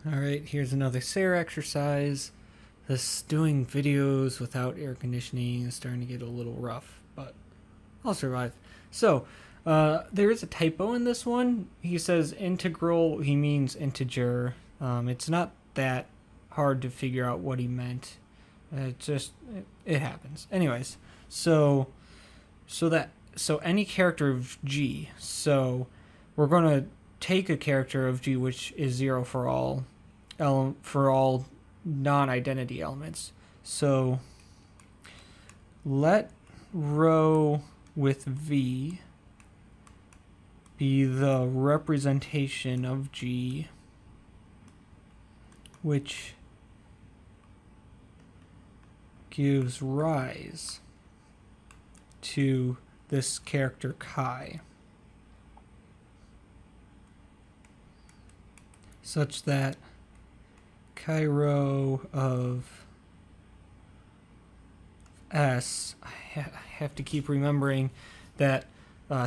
Alright, here's another Serre exercise. This doing videos without air conditioning is starting to get a little rough, but I'll survive. So, there is a typo in this one. He says integral, he means integer. It's not that hard to figure out what he meant. It happens. Anyways, so any character of G. So we're going to take a character of G which is 0 for all non-identity elements. So let row with V be the representation of G which gives rise to this character chi, such that chi row of S, I have to keep remembering that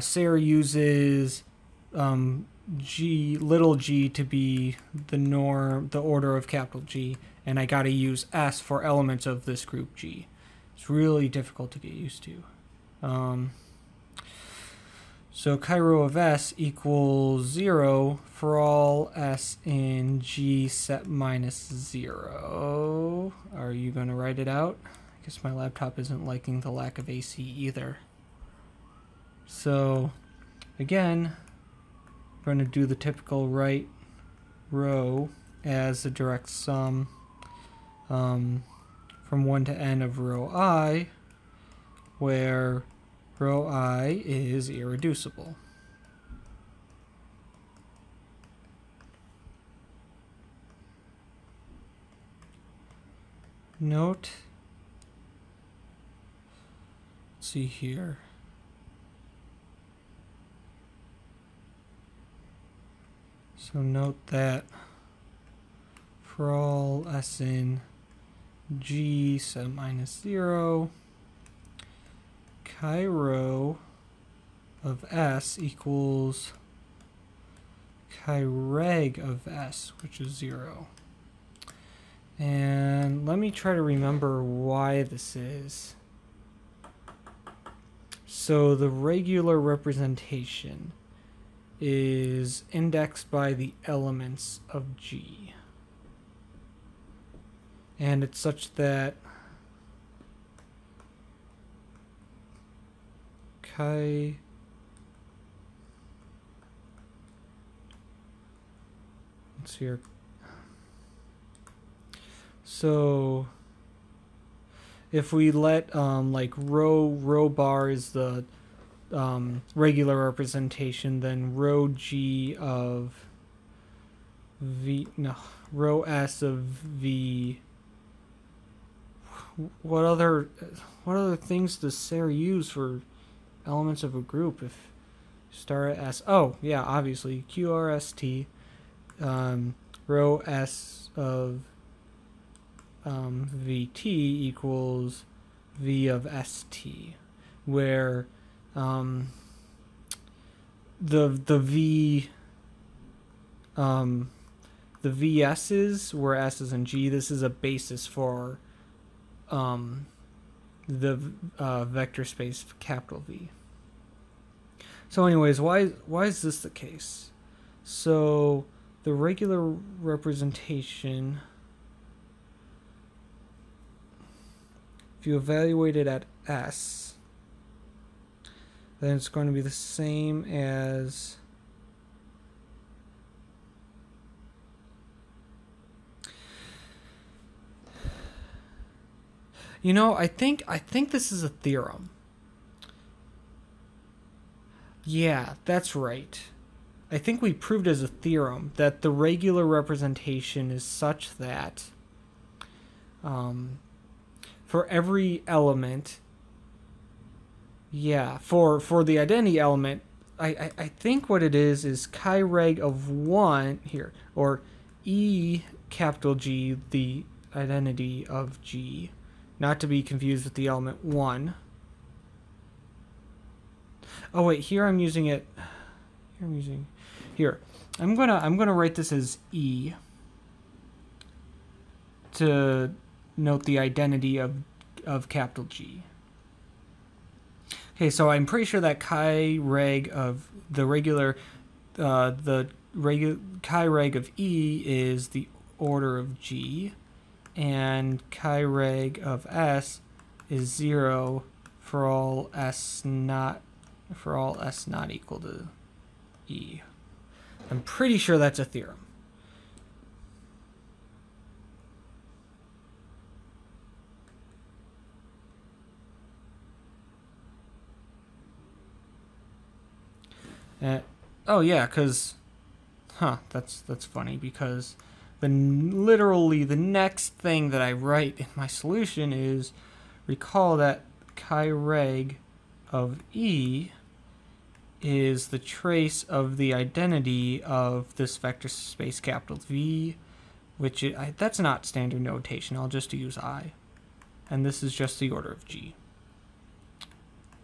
Serre uses G, little g to be the norm, the order of capital G, and I gotta use S for elements of this group G. It's really difficult to get used to. So chi row of S equals 0 for all S in G set minus 0. Are you going to write it out? I guess my laptop isn't liking the lack of AC either. So again, we're going to do the typical right row as a direct sum from 1 to n of row I, where row I is irreducible. Note, let's see here. So note that for all S in G set minus 0, chi row of S equals chi reg of S, which is 0. And let me try to remember why this is. So the regular representation is indexed by the elements of G. And it's such that chi let's see here. So if we let like row bar is the regular representation, then row G of V, no, row S of V. What other things does Serre use for elements of a group? If start at S, oh yeah, obviously QRST, row S of VT equals V of ST, where the VS's where S is in G, this is a basis for the vector space capital V. So anyways, why is this the case? So the regular representation, if you evaluate it at S, then it's going to be the same as I think this is a theorem. Yeah, that's right. I think we proved as a theorem that the regular representation is such that for every element, yeah, for the identity element, I think what it is chi reg of 1 here, or E capital G, the identity of G, not to be confused with the element 1. Oh wait, here I'm using it. Here I'm gonna write this as E. to note the identity of capital G. Okay, so I'm pretty sure that chi reg of the regular, chi reg of E is the order of G, and chi reg of S is 0 for all S not equal to E. I'm pretty sure that's a theorem. Oh yeah, because, that's funny, because literally the next thing that I write in my solution is recall that chi reg of E is the trace of the identity of this vector space capital V, which that's not standard notation. I'll just use I, and this is just the order of G.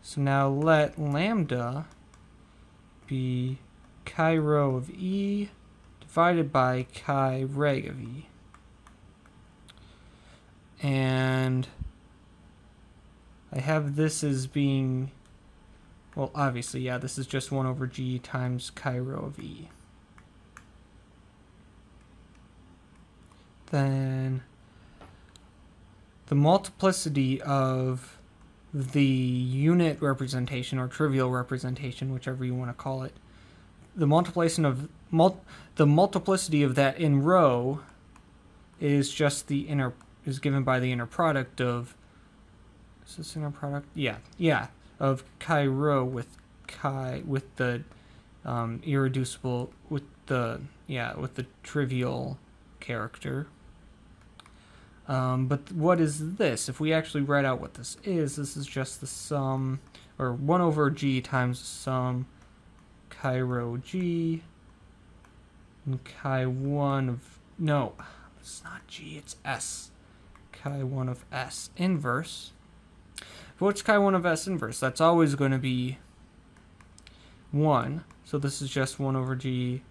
So now let lambda be chi rho of E divided by chi reg of E. And I have this as being, well, obviously, yeah, this is just 1 over G times chi rho of E. Then the multiplicity of the unit representation or trivial representation, whichever you want to call it, the multiplication of the multiplicity of that in rho is just the is given by the inner product of, is this inner product? Yeah, of chi rho with the irreducible with the trivial character. But what is this? If we actually write out what this is just the sum, or 1 over G times the sum chi rho G and chi 1 of, no, it's not G, it's S. Chi 1 of S inverse. But what's chi 1 of S inverse? That's always going to be 1. So this is just 1 over G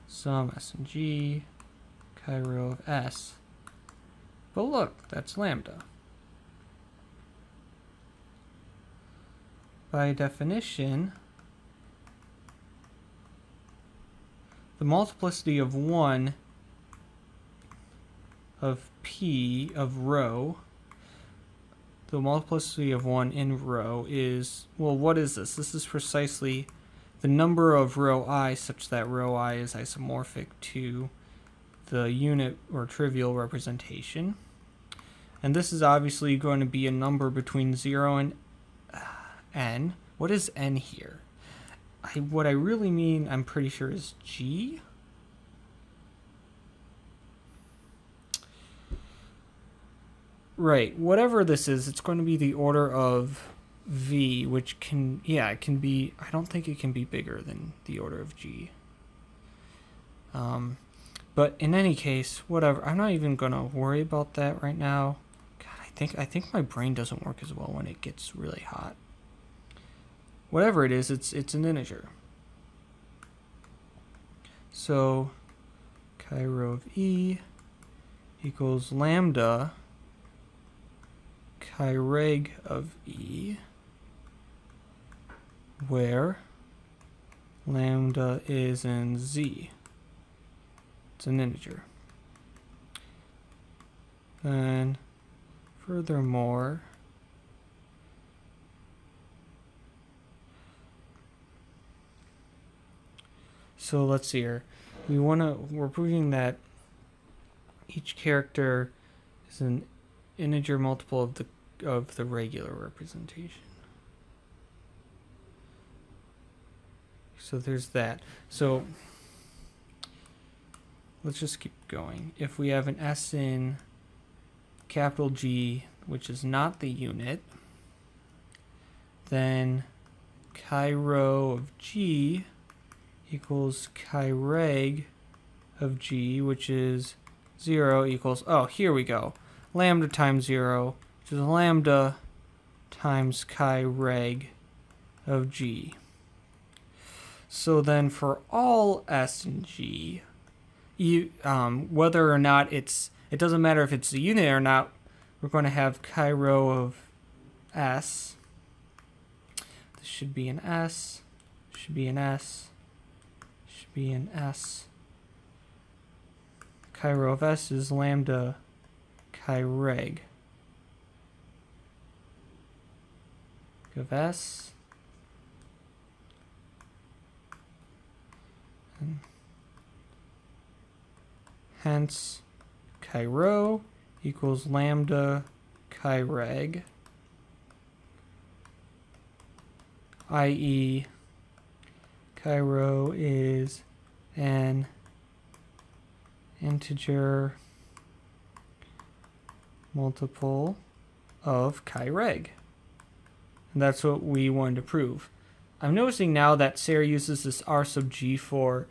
sum S and G chi rho of S. But look, that's lambda. By definition, the multiplicity of 1 of P of rho, the multiplicity of 1 in rho is, well, what is this? This is precisely the number of rho I such that rho I is isomorphic to the unit or trivial representation. And this is obviously going to be a number between 0 and n. What is n here? What I really mean, I'm pretty sure, is G. Right, whatever this is, it's going to be the order of V, which can, yeah, it can be, I don't think it can be bigger than the order of G. But in any case, whatever, I'm not even going to worry about that right now. God, I think my brain doesn't work as well when it gets really hot. Whatever it is, it's an integer. So chi rho of E equals lambda chi reg of E, where lambda is in Z. It's an integer. And furthermore, so let's see here. We're proving that each character is an integer multiple of the regular representation. So there's that. So let's just keep going. If we have an S in capital G, which is not the unit, then chi rho of G equals chi reg of G, which is 0 equals, oh, here we go, lambda times 0, which is lambda times chi reg of G. So then for all S and G, whether or not it's it doesn't matter if it's a unit or not. We're going to have chi rho of S. This should be an S, should be an S, should be an S. Chi rho of S is lambda chi reg of S. And hence chi rho equals lambda chi reg, i.e. chi rho is an integer multiple of chi reg. And that's what we wanted to prove. I'm noticing now that Serre uses this R sub g for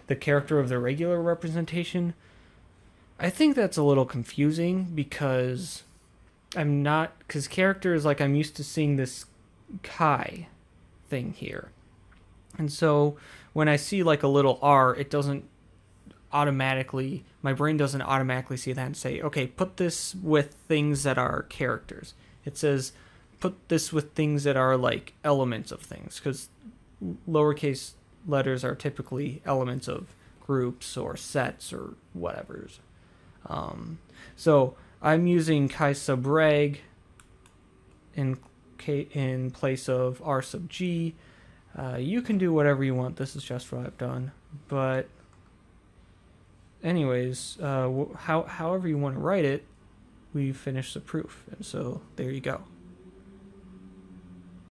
the character of the regular representation. I think that's a little confusing because character is like I'm used to seeing this chi thing here. And so when I see like a little r, it doesn't automatically, my brain doesn't automatically see that and say, okay, put this with things that are characters. It says, put this with things that are like elements of things, because lowercase letters are typically elements of groups or sets or whatevers. So I'm using chi sub reg in place of r sub g. You can do whatever you want. This is just what I've done. But anyways, however you want to write it, we finished the proof. And so there you go.